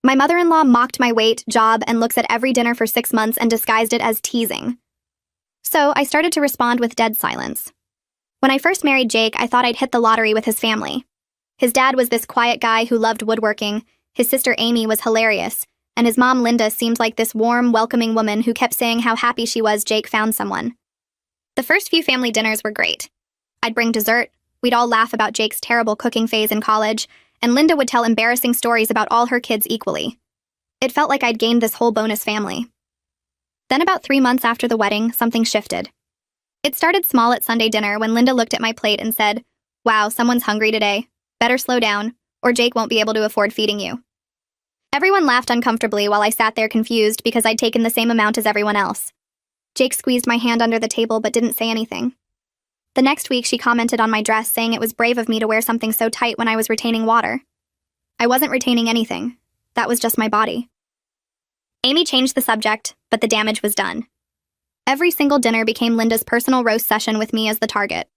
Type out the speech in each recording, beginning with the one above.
My mother-in-law mocked my weight, job, and looks at every dinner for 6 months and disguised it as teasing. So I started to respond with dead silence. When I first married Jake, I thought I'd hit the lottery with his family. His dad was this quiet guy who loved woodworking, his sister Amy was hilarious, and his mom Linda seemed like this warm, welcoming woman who kept saying how happy she was Jake found someone. The first few family dinners were great. I'd bring dessert, we'd all laugh about Jake's terrible cooking phase in college, and Linda would tell embarrassing stories about all her kids equally. It felt like I'd gained this whole bonus family. Then about 3 months after the wedding, something shifted. It started small at Sunday dinner when Linda looked at my plate and said, "Wow, someone's hungry today. Better slow down, or Jake won't be able to afford feeding you." Everyone laughed uncomfortably while I sat there confused because I'd taken the same amount as everyone else. Jake squeezed my hand under the table but didn't say anything. The next week, she commented on my dress, saying it was brave of me to wear something so tight when I was retaining water. I wasn't retaining anything. That was just my body. Amy changed the subject, but the damage was done. Every single dinner became Linda's personal roast session with me as the target.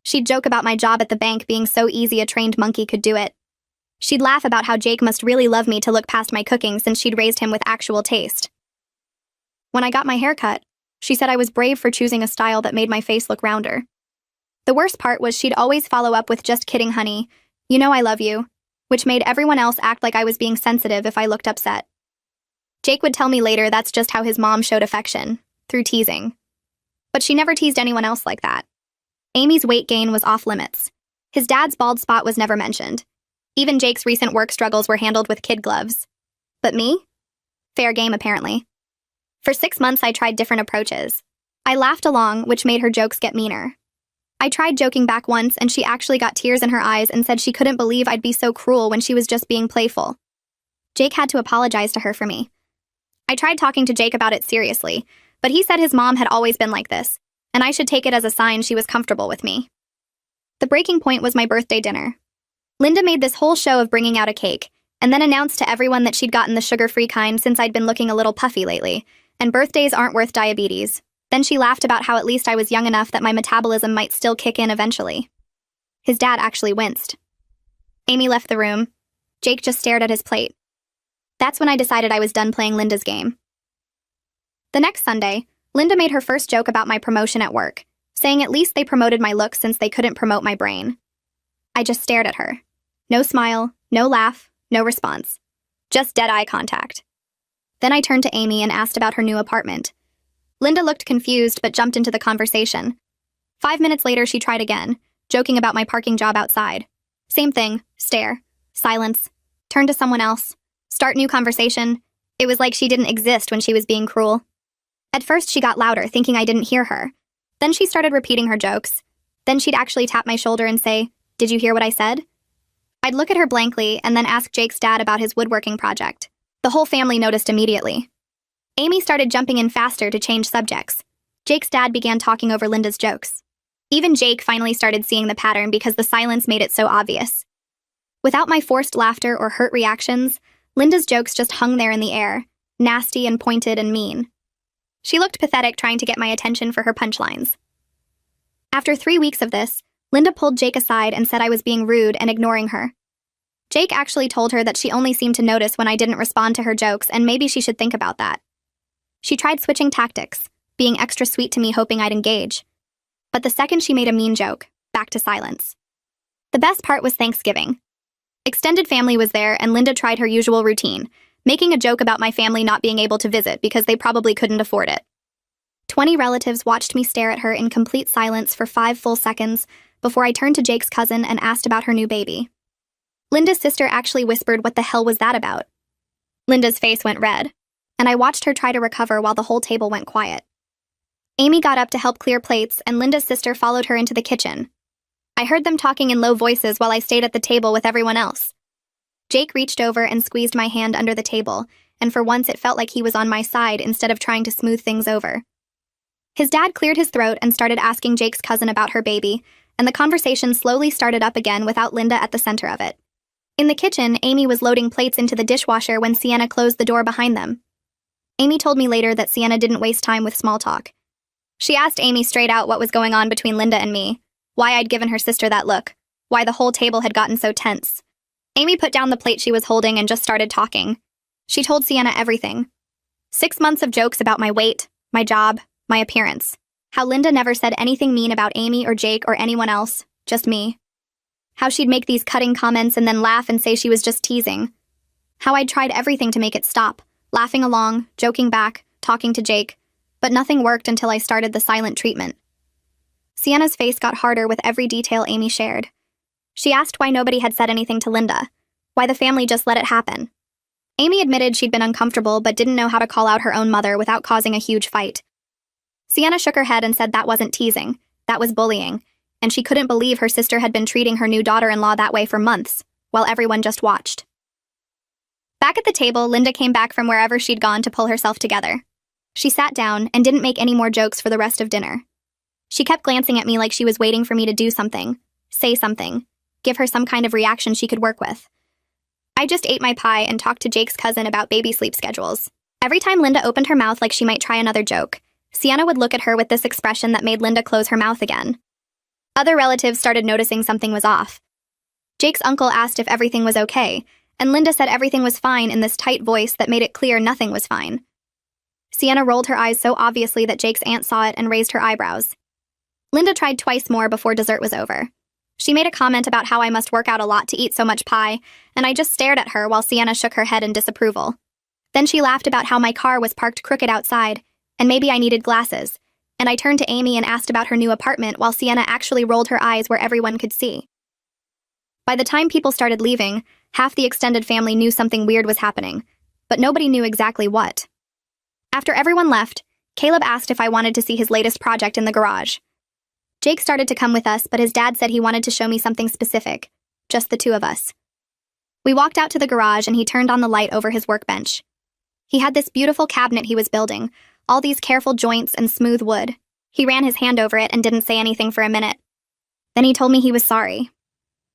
She'd joke about my job at the bank being so easy a trained monkey could do it. She'd laugh about how Jake must really love me to look past my cooking since she'd raised him with actual taste. When I got my hair cut, she said I was brave for choosing a style that made my face look rounder. The worst part was she'd always follow up with "Just kidding, honey. You know I love you," which made everyone else act like I was being sensitive if I looked upset. Jake would tell me later that's just how his mom showed affection, through teasing. But she never teased anyone else like that. Amy's weight gain was off limits. His dad's bald spot was never mentioned. Even Jake's recent work struggles were handled with kid gloves. But me? Fair game, apparently. For 6 months, I tried different approaches. I laughed along, which made her jokes get meaner. I tried joking back once, and she actually got tears in her eyes and said she couldn't believe I'd be so cruel when she was just being playful. Jake had to apologize to her for me. I tried talking to Jake about it seriously, but he said his mom had always been like this, and I should take it as a sign she was comfortable with me. The breaking point was my birthday dinner. Linda made this whole show of bringing out a cake, and then announced to everyone that she'd gotten the sugar-free kind since I'd been looking a little puffy lately, and birthdays aren't worth diabetes. Then she laughed about how at least I was young enough that my metabolism might still kick in eventually. His dad actually winced. Amy left the room. Jake just stared at his plate. That's when I decided I was done playing Linda's game. The next Sunday, Linda made her first joke about my promotion at work, saying at least they promoted my looks since they couldn't promote my brain. I just stared at her. No smile, no laugh, no response. Just dead eye contact. Then I turned to Amy and asked about her new apartment. Linda looked confused but jumped into the conversation. 5 minutes later, she tried again, joking about my parking job outside. Same thing, stare, silence, turn to someone else, start new conversation. It was like she didn't exist when she was being cruel. At first, she got louder, thinking I didn't hear her. Then she started repeating her jokes. Then she'd actually tap my shoulder and say, "Did you hear what I said?" I'd look at her blankly and then ask Jake's dad about his woodworking project. The whole family noticed immediately. Amy started jumping in faster to change subjects. Jake's dad began talking over Linda's jokes. Even Jake finally started seeing the pattern because the silence made it so obvious. Without my forced laughter or hurt reactions, Linda's jokes just hung there in the air, nasty and pointed and mean. She looked pathetic trying to get my attention for her punchlines. After 3 weeks of this, Linda pulled Jake aside and said I was being rude and ignoring her. Jake actually told her that she only seemed to notice when I didn't respond to her jokes and maybe she should think about that. She tried switching tactics, being extra sweet to me hoping I'd engage. But the second she made a mean joke, back to silence. The best part was Thanksgiving. Extended family was there and Linda tried her usual routine, making a joke about my family not being able to visit because they probably couldn't afford it. 20 relatives watched me stare at her in complete silence for 5 full seconds before I turned to Jake's cousin and asked about her new baby. Linda's sister actually whispered what the hell was that about. Linda's face went red, and I watched her try to recover while the whole table went quiet. Amy got up to help clear plates, and Linda's sister followed her into the kitchen. I heard them talking in low voices while I stayed at the table with everyone else. Jake reached over and squeezed my hand under the table, and for once it felt like he was on my side instead of trying to smooth things over. His dad cleared his throat and started asking Jake's cousin about her baby, and the conversation slowly started up again without Linda at the center of it. In the kitchen, Amy was loading plates into the dishwasher when Sienna closed the door behind them. Amy told me later that Sienna didn't waste time with small talk. She asked Amy straight out what was going on between Linda and me, why I'd given her sister that look, why the whole table had gotten so tense. Amy put down the plate she was holding and just started talking. She told Sienna everything. 6 months of jokes about my weight, my job, my appearance. How Linda never said anything mean about Amy or Jake or anyone else, just me. How she'd make these cutting comments and then laugh and say she was just teasing. How I'd tried everything to make it stop, laughing along, joking back, talking to Jake, but nothing worked until I started the silent treatment. Sienna's face got harder with every detail Amy shared. She asked why nobody had said anything to Linda, why the family just let it happen. Amy admitted she'd been uncomfortable but didn't know how to call out her own mother without causing a huge fight. Sienna shook her head and said that wasn't teasing, that was bullying, and she couldn't believe her sister had been treating her new daughter-in-law that way for months, while everyone just watched. Back at the table, Linda came back from wherever she'd gone to pull herself together. She sat down and didn't make any more jokes for the rest of dinner. She kept glancing at me like she was waiting for me to do something, say something, give her some kind of reaction she could work with. I just ate my pie and talked to Jake's cousin about baby sleep schedules. Every time Linda opened her mouth like she might try another joke, Sienna would look at her with this expression that made Linda close her mouth again. Other relatives started noticing something was off. Jake's uncle asked if everything was okay, and Linda said everything was fine in this tight voice that made it clear nothing was fine. Sienna rolled her eyes so obviously that Jake's aunt saw it and raised her eyebrows. Linda tried twice more before dessert was over. She made a comment about how I must work out a lot to eat so much pie, and I just stared at her while Sienna shook her head in disapproval. Then she laughed about how my car was parked crooked outside, and maybe I needed glasses, and I turned to Amy and asked about her new apartment while Sienna actually rolled her eyes where everyone could see. By the time people started leaving, half the extended family knew something weird was happening, but nobody knew exactly what. After everyone left, Caleb asked if I wanted to see his latest project in the garage. Jake started to come with us, but his dad said he wanted to show me something specific, just the two of us. We walked out to the garage and he turned on the light over his workbench. He had this beautiful cabinet he was building, all these careful joints and smooth wood. He ran his hand over it and didn't say anything for a minute. Then he told me he was sorry.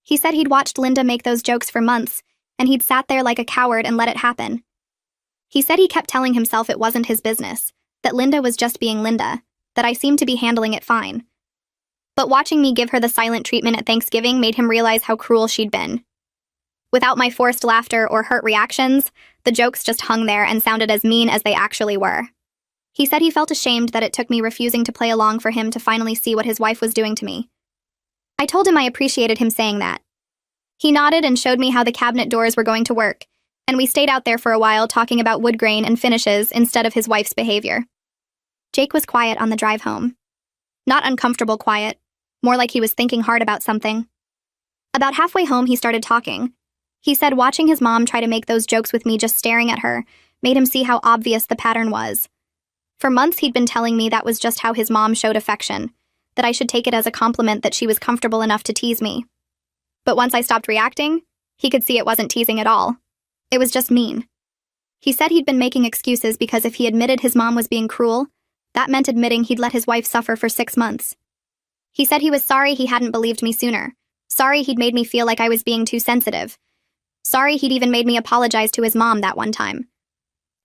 He said he'd watched Linda make those jokes for months, and he'd sat there like a coward and let it happen. He said he kept telling himself it wasn't his business, that Linda was just being Linda, that I seemed to be handling it fine. But watching me give her the silent treatment at Thanksgiving made him realize how cruel she'd been. Without my forced laughter or hurt reactions, the jokes just hung there and sounded as mean as they actually were. He said he felt ashamed that it took me refusing to play along for him to finally see what his wife was doing to me. I told him I appreciated him saying that. He nodded and showed me how the cabinet doors were going to work, and we stayed out there for a while talking about wood grain and finishes instead of his wife's behavior. Jake was quiet on the drive home. Not uncomfortable quiet, more like he was thinking hard about something. About halfway home, he started talking. He said watching his mom try to make those jokes with me just staring at her made him see how obvious the pattern was. For months, he'd been telling me that was just how his mom showed affection, that I should take it as a compliment that she was comfortable enough to tease me. But once I stopped reacting, he could see it wasn't teasing at all. It was just mean. He said he'd been making excuses because if he admitted his mom was being cruel, that meant admitting he'd let his wife suffer for 6 months. He said he was sorry he hadn't believed me sooner, sorry he'd made me feel like I was being too sensitive, sorry he'd even made me apologize to his mom that one time.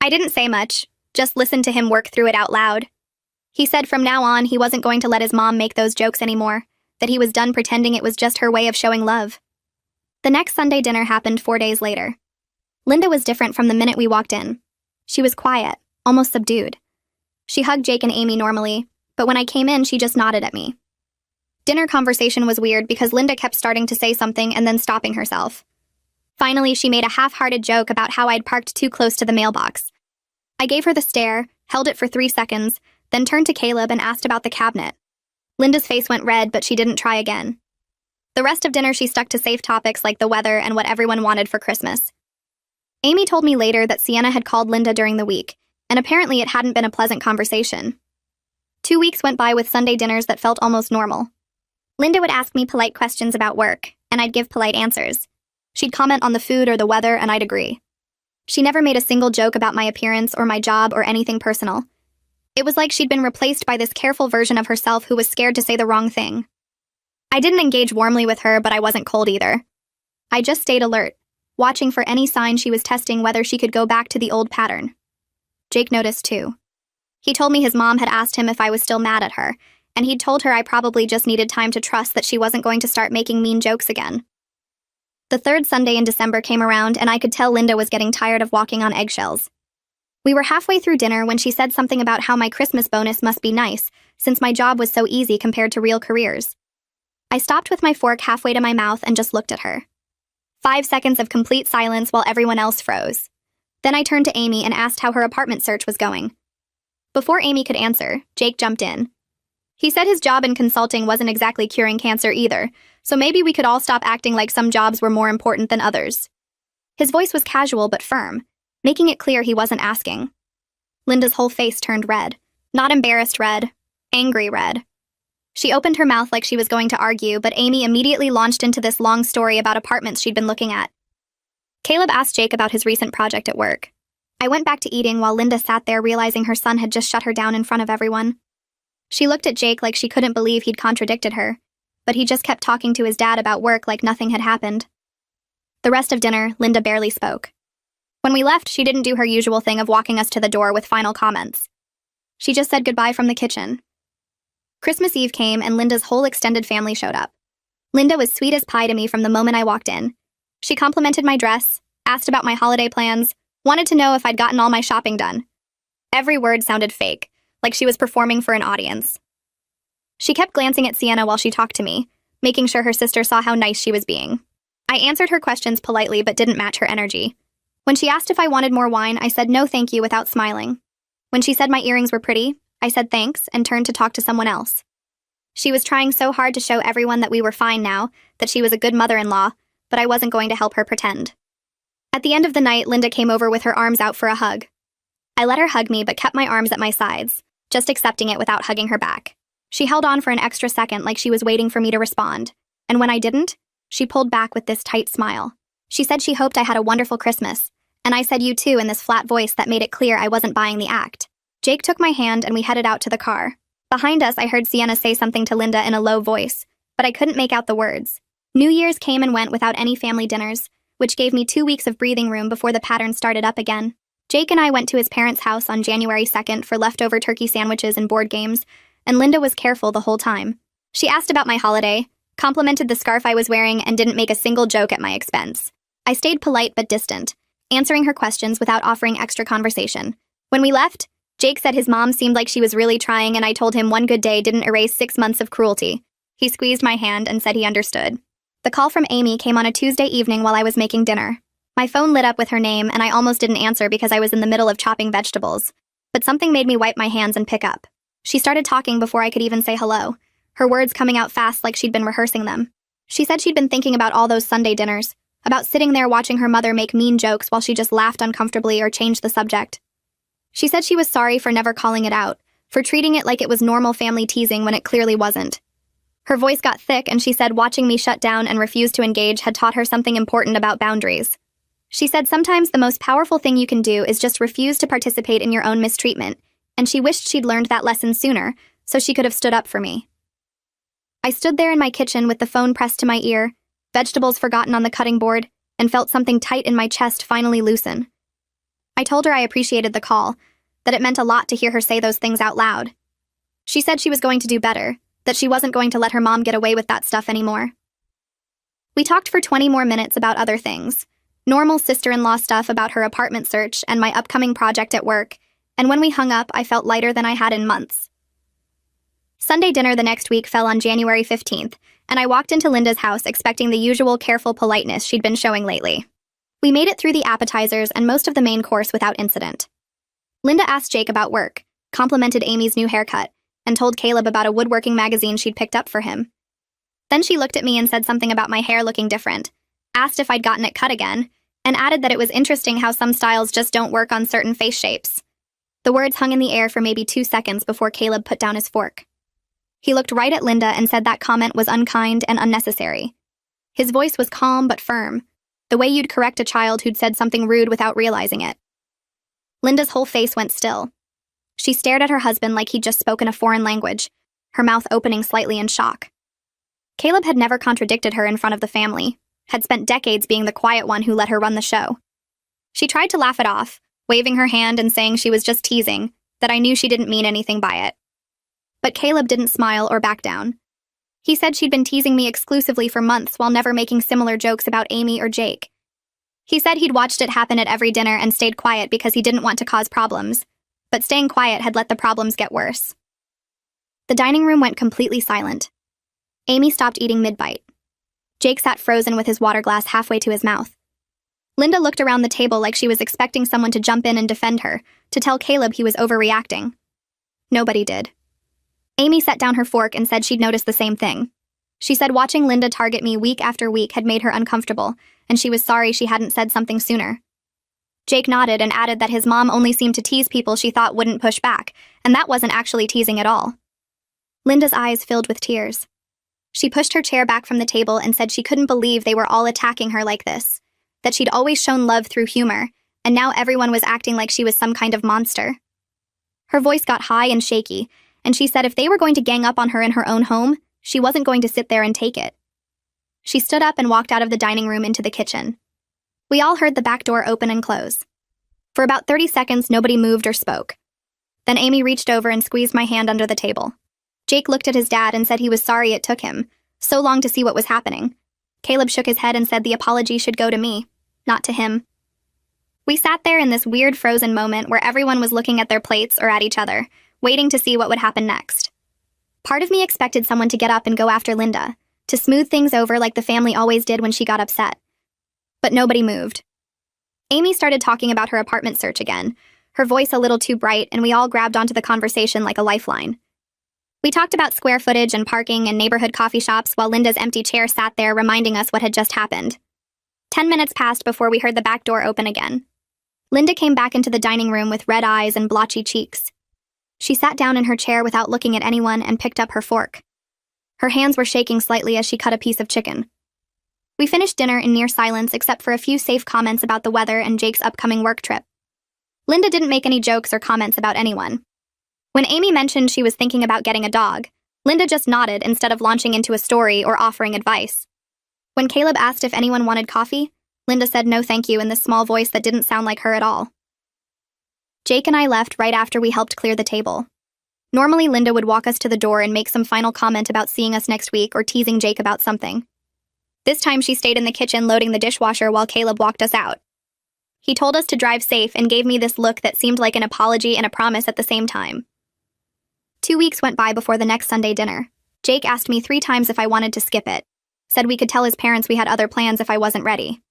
I didn't say much, just listened to him work through it out loud. He said from now on he wasn't going to let his mom make those jokes anymore, that he was done pretending it was just her way of showing love. The next Sunday dinner happened 4 days later. Linda was different from the minute we walked in. She was quiet, almost subdued. She hugged Jake and Amy normally, but when I came in, she just nodded at me. Dinner conversation was weird because Linda kept starting to say something and then stopping herself. Finally, she made a half-hearted joke about how I'd parked too close to the mailbox. I gave her the stare, held it for 3 seconds, then turned to Caleb and asked about the cabinet. Linda's face went red, but she didn't try again. The rest of dinner she stuck to safe topics like the weather and what everyone wanted for Christmas. Amy told me later that Sienna had called Linda during the week, and apparently it hadn't been a pleasant conversation. 2 weeks went by with Sunday dinners that felt almost normal. Linda would ask me polite questions about work, and I'd give polite answers. She'd comment on the food or the weather, and I'd agree. She never made a single joke about my appearance or my job or anything personal. It was like she'd been replaced by this careful version of herself who was scared to say the wrong thing. I didn't engage warmly with her, but I wasn't cold either. I just stayed alert, watching for any sign she was testing whether she could go back to the old pattern. Jake noticed too. He told me his mom had asked him if I was still mad at her, and he'd told her I probably just needed time to trust that she wasn't going to start making mean jokes again. The third Sunday in December came around, and I could tell Linda was getting tired of walking on eggshells. We were halfway through dinner when she said something about how my Christmas bonus must be nice, since my job was so easy compared to real careers. I stopped with my fork halfway to my mouth and just looked at her. 5 seconds of complete silence while everyone else froze. Then I turned to Amy and asked how her apartment search was going. Before Amy could answer, Jake jumped in. He said his job in consulting wasn't exactly curing cancer either, so maybe we could all stop acting like some jobs were more important than others. His voice was casual but firm, making it clear he wasn't asking. Linda's whole face turned red. Not embarrassed red, angry red. She opened her mouth like she was going to argue, but Amy immediately launched into this long story about apartments she'd been looking at. Caleb asked Jake about his recent project at work. I went back to eating while Linda sat there realizing her son had just shut her down in front of everyone. She looked at Jake like she couldn't believe he'd contradicted her, but he just kept talking to his dad about work like nothing had happened. The rest of dinner, Linda barely spoke. When we left, she didn't do her usual thing of walking us to the door with final comments. She just said goodbye from the kitchen. Christmas Eve came and Linda's whole extended family showed up. Linda was sweet as pie to me from the moment I walked in. She complimented my dress, asked about my holiday plans, wanted to know if I'd gotten all my shopping done. Every word sounded fake, like she was performing for an audience. She kept glancing at Sienna while she talked to me, making sure her sister saw how nice she was being. I answered her questions politely but didn't match her energy. When she asked if I wanted more wine, I said no thank you without smiling. When she said my earrings were pretty, I said thanks and turned to talk to someone else. She was trying so hard to show everyone that we were fine now, that she was a good mother-in-law, but I wasn't going to help her pretend. At the end of the night, Linda came over with her arms out for a hug. I let her hug me but kept my arms at my sides, just accepting it without hugging her back. She held on for an extra second like she was waiting for me to respond, and when I didn't, she pulled back with this tight smile. She said she hoped I had a wonderful Christmas, and I said you too in this flat voice that made it clear I wasn't buying the act. Jake took my hand and we headed out to the car. Behind us, I heard Sienna say something to Linda in a low voice, but I couldn't make out the words. New Year's came and went without any family dinners, which gave me 2 weeks of breathing room before the pattern started up again. Jake and I went to his parents' house on January 2nd for leftover turkey sandwiches and board games, and Linda was careful the whole time. She asked about my holiday, complimented the scarf I was wearing, and didn't make a single joke at my expense. I stayed polite but distant, answering her questions without offering extra conversation. When we left, Jake said his mom seemed like she was really trying, and I told him one good day didn't erase 6 months of cruelty. He squeezed my hand and said he understood. The call from Amy came on a Tuesday evening while I was making dinner. My phone lit up with her name, and I almost didn't answer because I was in the middle of chopping vegetables. But something made me wipe my hands and pick up. She started talking before I could even say hello, her words coming out fast like she'd been rehearsing them. She said she'd been thinking about all those Sunday dinners, about sitting there watching her mother make mean jokes while she just laughed uncomfortably or changed the subject. She said she was sorry for never calling it out, for treating it like it was normal family teasing when it clearly wasn't. Her voice got thick and she said watching me shut down and refuse to engage had taught her something important about boundaries. She said sometimes the most powerful thing you can do is just refuse to participate in your own mistreatment, and she wished she'd learned that lesson sooner, so she could have stood up for me. I stood there in my kitchen with the phone pressed to my ear, vegetables forgotten on the cutting board, and felt something tight in my chest finally loosen. I told her I appreciated the call, that it meant a lot to hear her say those things out loud. She said she was going to do better, that she wasn't going to let her mom get away with that stuff anymore. We talked for 20 more minutes about other things. Normal sister-in-law stuff about her apartment search and my upcoming project at work, and when we hung up, I felt lighter than I had in months. Sunday dinner the next week fell on January 15th, and I walked into Linda's house expecting the usual careful politeness she'd been showing lately. We made it through the appetizers and most of the main course without incident. Linda asked Jake about work, complimented Amy's new haircut, and told Caleb about a woodworking magazine she'd picked up for him. Then she looked at me and said something about my hair looking different, asked if I'd gotten it cut again, and added that it was interesting how some styles just don't work on certain face shapes. The words hung in the air for maybe 2 seconds before Caleb put down his fork. He looked right at Linda and said that comment was unkind and unnecessary. His voice was calm but firm, the way you'd correct a child who'd said something rude without realizing it. Linda's whole face went still. She stared at her husband like he'd just spoken a foreign language, her mouth opening slightly in shock. Caleb had never contradicted her in front of the family, had spent decades being the quiet one who let her run the show. She tried to laugh it off, waving her hand and saying she was just teasing, that I knew she didn't mean anything by it. But Caleb didn't smile or back down. He said she'd been teasing me exclusively for months while never making similar jokes about Amy or Jake. He said he'd watched it happen at every dinner and stayed quiet because he didn't want to cause problems, but staying quiet had let the problems get worse. The dining room went completely silent. Amy stopped eating mid-bite. Jake sat frozen with his water glass halfway to his mouth. Linda looked around the table like she was expecting someone to jump in and defend her, to tell Caleb he was overreacting. Nobody did. Amy set down her fork and said she'd noticed the same thing. She said watching Linda target me week after week had made her uncomfortable, and she was sorry she hadn't said something sooner. Jake nodded and added that his mom only seemed to tease people she thought wouldn't push back, and that wasn't actually teasing at all. Linda's eyes filled with tears. She pushed her chair back from the table and said she couldn't believe they were all attacking her like this, that she'd always shown love through humor, and now everyone was acting like she was some kind of monster. Her voice got high and shaky, and she said if they were going to gang up on her in her own home, she wasn't going to sit there and take it. She stood up and walked out of the dining room into the kitchen. We all heard the back door open and close. For about 30 seconds, nobody moved or spoke. Then Amy reached over and squeezed my hand under the table. Jake looked at his dad and said he was sorry it took him so long to see what was happening. Caleb shook his head and said the apology should go to me, not to him. We sat there in this weird frozen moment where everyone was looking at their plates or at each other, waiting to see what would happen next. Part of me expected someone to get up and go after Linda, to smooth things over like the family always did when she got upset. But nobody moved. Amy started talking about her apartment search again, her voice a little too bright, and we all grabbed onto the conversation like a lifeline. We talked about square footage and parking and neighborhood coffee shops while Linda's empty chair sat there reminding us what had just happened. 10 minutes passed before we heard the back door open again. Linda came back into the dining room with red eyes and blotchy cheeks. She sat down in her chair without looking at anyone and picked up her fork. Her hands were shaking slightly as she cut a piece of chicken. We finished dinner in near silence except for a few safe comments about the weather and Jake's upcoming work trip. Linda didn't make any jokes or comments about anyone. When Amy mentioned she was thinking about getting a dog, Linda just nodded instead of launching into a story or offering advice. When Caleb asked if anyone wanted coffee, Linda said no thank you in this small voice that didn't sound like her at all. Jake and I left right after we helped clear the table. Normally, Linda would walk us to the door and make some final comment about seeing us next week or teasing Jake about something. This time she stayed in the kitchen loading the dishwasher while Caleb walked us out. He told us to drive safe and gave me this look that seemed like an apology and a promise at the same time. 2 weeks went by before the next Sunday dinner. Jake asked me 3 times if I wanted to skip it, said we could tell his parents we had other plans if I wasn't ready.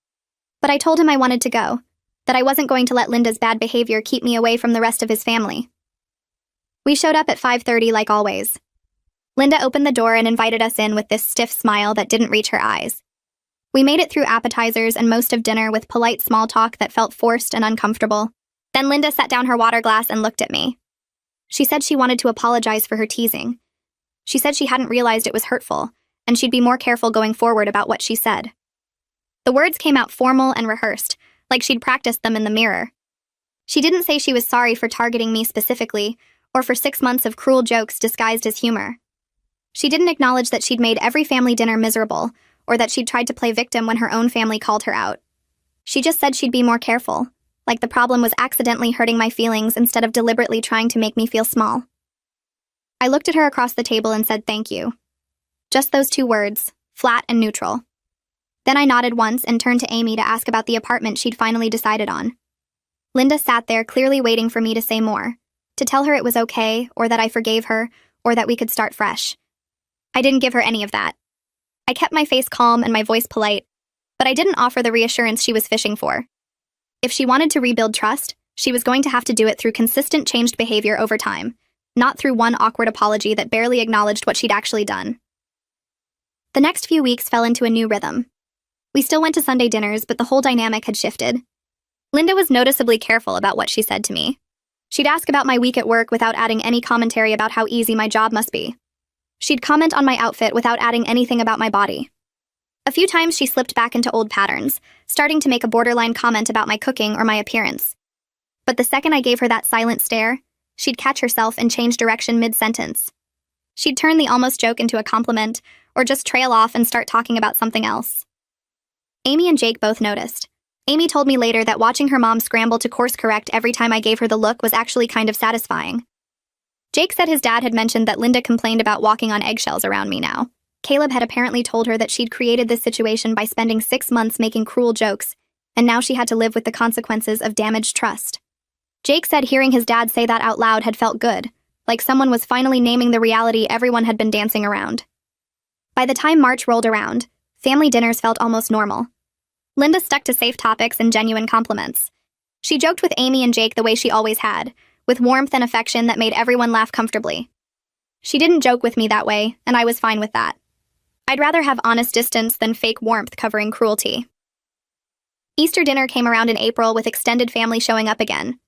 But I told him I wanted to go, that I wasn't going to let Linda's bad behavior keep me away from the rest of his family. We showed up at 5:30 like always. Linda opened the door and invited us in with this stiff smile that didn't reach her eyes. We made it through appetizers and most of dinner with polite small talk that felt forced and uncomfortable. Then Linda set down her water glass and looked at me. She said she wanted to apologize for her teasing. She said she hadn't realized it was hurtful, and she'd be more careful going forward about what she said. The words came out formal and rehearsed, like she'd practiced them in the mirror. She didn't say she was sorry for targeting me specifically, or for 6 months of cruel jokes disguised as humor. She didn't acknowledge that she'd made every family dinner miserable, or that she'd tried to play victim when her own family called her out. She just said she'd be more careful, like the problem was accidentally hurting my feelings instead of deliberately trying to make me feel small. I looked at her across the table and said thank you. Just those 2 words, flat and neutral. Then I nodded once and turned to Amy to ask about the apartment she'd finally decided on. Linda sat there clearly waiting for me to say more, to tell her it was okay, or that I forgave her, or that we could start fresh. I didn't give her any of that. I kept my face calm and my voice polite, but I didn't offer the reassurance she was fishing for. If she wanted to rebuild trust, she was going to have to do it through consistent changed behavior over time, not through one awkward apology that barely acknowledged what she'd actually done. The next few weeks fell into a new rhythm. We still went to Sunday dinners, but the whole dynamic had shifted. Linda was noticeably careful about what she said to me. She'd ask about my week at work without adding any commentary about how easy my job must be. She'd comment on my outfit without adding anything about my body. A few times she slipped back into old patterns, starting to make a borderline comment about my cooking or my appearance. But the second I gave her that silent stare, she'd catch herself and change direction mid-sentence. She'd turn the almost joke into a compliment, or just trail off and start talking about something else. Amy and Jake both noticed. Amy told me later that watching her mom scramble to course correct every time I gave her the look was actually kind of satisfying. Jake said his dad had mentioned that Linda complained about walking on eggshells around me now. Caleb had apparently told her that she'd created this situation by spending 6 months making cruel jokes, and now she had to live with the consequences of damaged trust. Jake said hearing his dad say that out loud had felt good, like someone was finally naming the reality everyone had been dancing around. By the time March rolled around, family dinners felt almost normal. Linda stuck to safe topics and genuine compliments. She joked with Amy and Jake the way she always had, with warmth and affection that made everyone laugh comfortably. She didn't joke with me that way, and I was fine with that. I'd rather have honest distance than fake warmth covering cruelty. Easter dinner came around in April with extended family showing up again.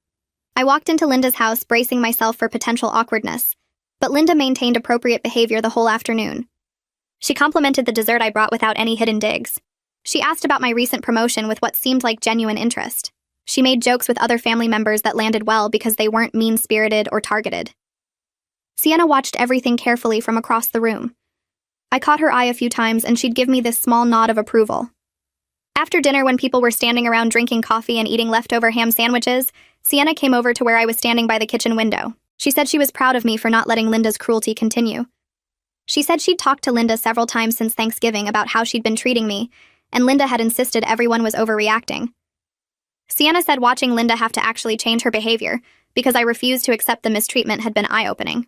I walked into Linda's house bracing myself for potential awkwardness, but Linda maintained appropriate behavior the whole afternoon. She complimented the dessert I brought without any hidden digs. She asked about my recent promotion with what seemed like genuine interest. She made jokes with other family members that landed well because they weren't mean-spirited or targeted. Sienna watched everything carefully from across the room. I caught her eye a few times and she'd give me this small nod of approval. After dinner, when people were standing around drinking coffee and eating leftover ham sandwiches, Sienna came over to where I was standing by the kitchen window. She said she was proud of me for not letting Linda's cruelty continue. She said she'd talked to Linda several times since Thanksgiving about how she'd been treating me, and Linda had insisted everyone was overreacting. Sienna said watching Linda have to actually change her behavior, because I refused to accept the mistreatment, had been eye-opening.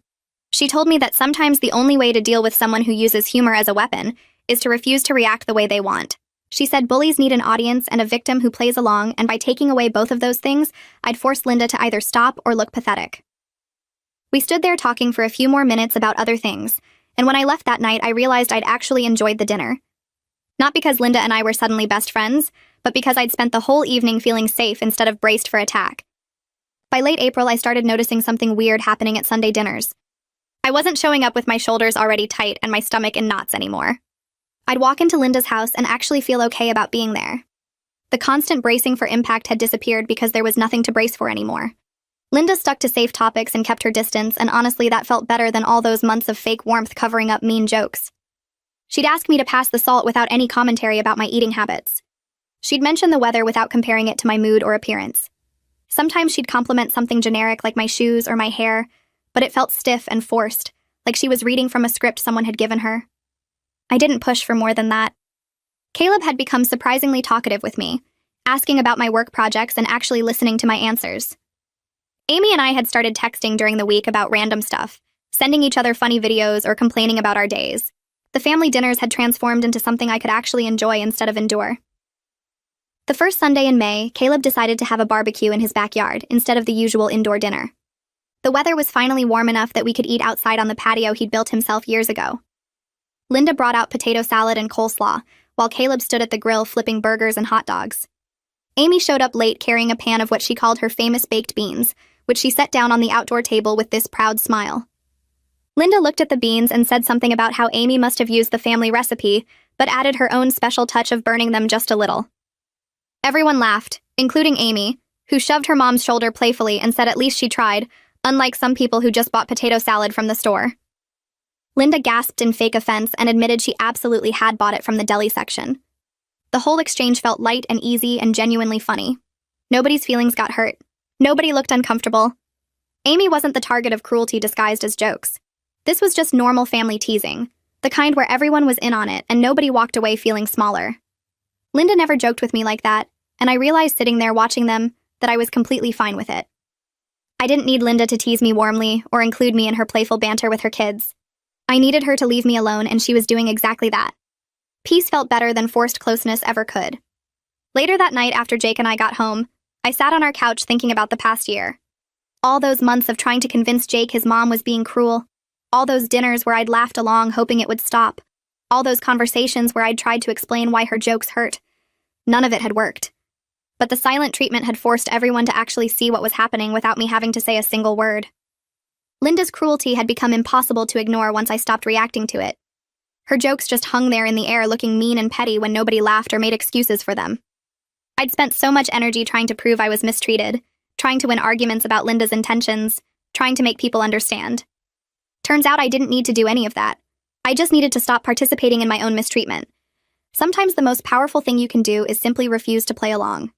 She told me that sometimes the only way to deal with someone who uses humor as a weapon is to refuse to react the way they want. She said bullies need an audience and a victim who plays along, and by taking away both of those things, I'd force Linda to either stop or look pathetic. We stood there talking for a few more minutes about other things, and when I left that night, I realized I'd actually enjoyed the dinner. Not because Linda and I were suddenly best friends, but because I'd spent the whole evening feeling safe instead of braced for attack. By late April, I started noticing something weird happening at Sunday dinners. I wasn't showing up with my shoulders already tight and my stomach in knots anymore. I'd walk into Linda's house and actually feel okay about being there. The constant bracing for impact had disappeared because there was nothing to brace for anymore. Linda stuck to safe topics and kept her distance, and honestly that felt better than all those months of fake warmth covering up mean jokes. She'd ask me to pass the salt without any commentary about my eating habits. She'd mention the weather without comparing it to my mood or appearance. Sometimes she'd compliment something generic like my shoes or my hair, but it felt stiff and forced, like she was reading from a script someone had given her. I didn't push for more than that. Caleb had become surprisingly talkative with me, asking about my work projects and actually listening to my answers. Amy and I had started texting during the week about random stuff, sending each other funny videos or complaining about our days. The family dinners had transformed into something I could actually enjoy instead of endure. The first Sunday in May, Caleb decided to have a barbecue in his backyard instead of the usual indoor dinner. The weather was finally warm enough that we could eat outside on the patio he'd built himself years ago. Linda brought out potato salad and coleslaw, while Caleb stood at the grill flipping burgers and hot dogs. Amy showed up late carrying a pan of what she called her famous baked beans, which she set down on the outdoor table with this proud smile. Linda looked at the beans and said something about how Amy must have used the family recipe, but added her own special touch of burning them just a little. Everyone laughed, including Amy, who shoved her mom's shoulder playfully and said at least she tried, unlike some people who just bought potato salad from the store. Linda gasped in fake offense and admitted she absolutely had bought it from the deli section. The whole exchange felt light and easy and genuinely funny. Nobody's feelings got hurt. Nobody looked uncomfortable. Amy wasn't the target of cruelty disguised as jokes. This was just normal family teasing, the kind where everyone was in on it and nobody walked away feeling smaller. Linda never joked with me like that, and I realized sitting there watching them that I was completely fine with it. I didn't need Linda to tease me warmly or include me in her playful banter with her kids. I needed her to leave me alone, and she was doing exactly that. Peace felt better than forced closeness ever could. Later that night, after Jake and I got home, I sat on our couch thinking about the past year. All those months of trying to convince Jake his mom was being cruel. All those dinners where I'd laughed along hoping it would stop. All those conversations where I'd tried to explain why her jokes hurt. None of it had worked. But the silent treatment had forced everyone to actually see what was happening without me having to say a single word. Linda's cruelty had become impossible to ignore once I stopped reacting to it. Her jokes just hung there in the air looking mean and petty when nobody laughed or made excuses for them. I'd spent so much energy trying to prove I was mistreated, trying to win arguments about Linda's intentions, trying to make people understand. Turns out I didn't need to do any of that. I just needed to stop participating in my own mistreatment. Sometimes the most powerful thing you can do is simply refuse to play along.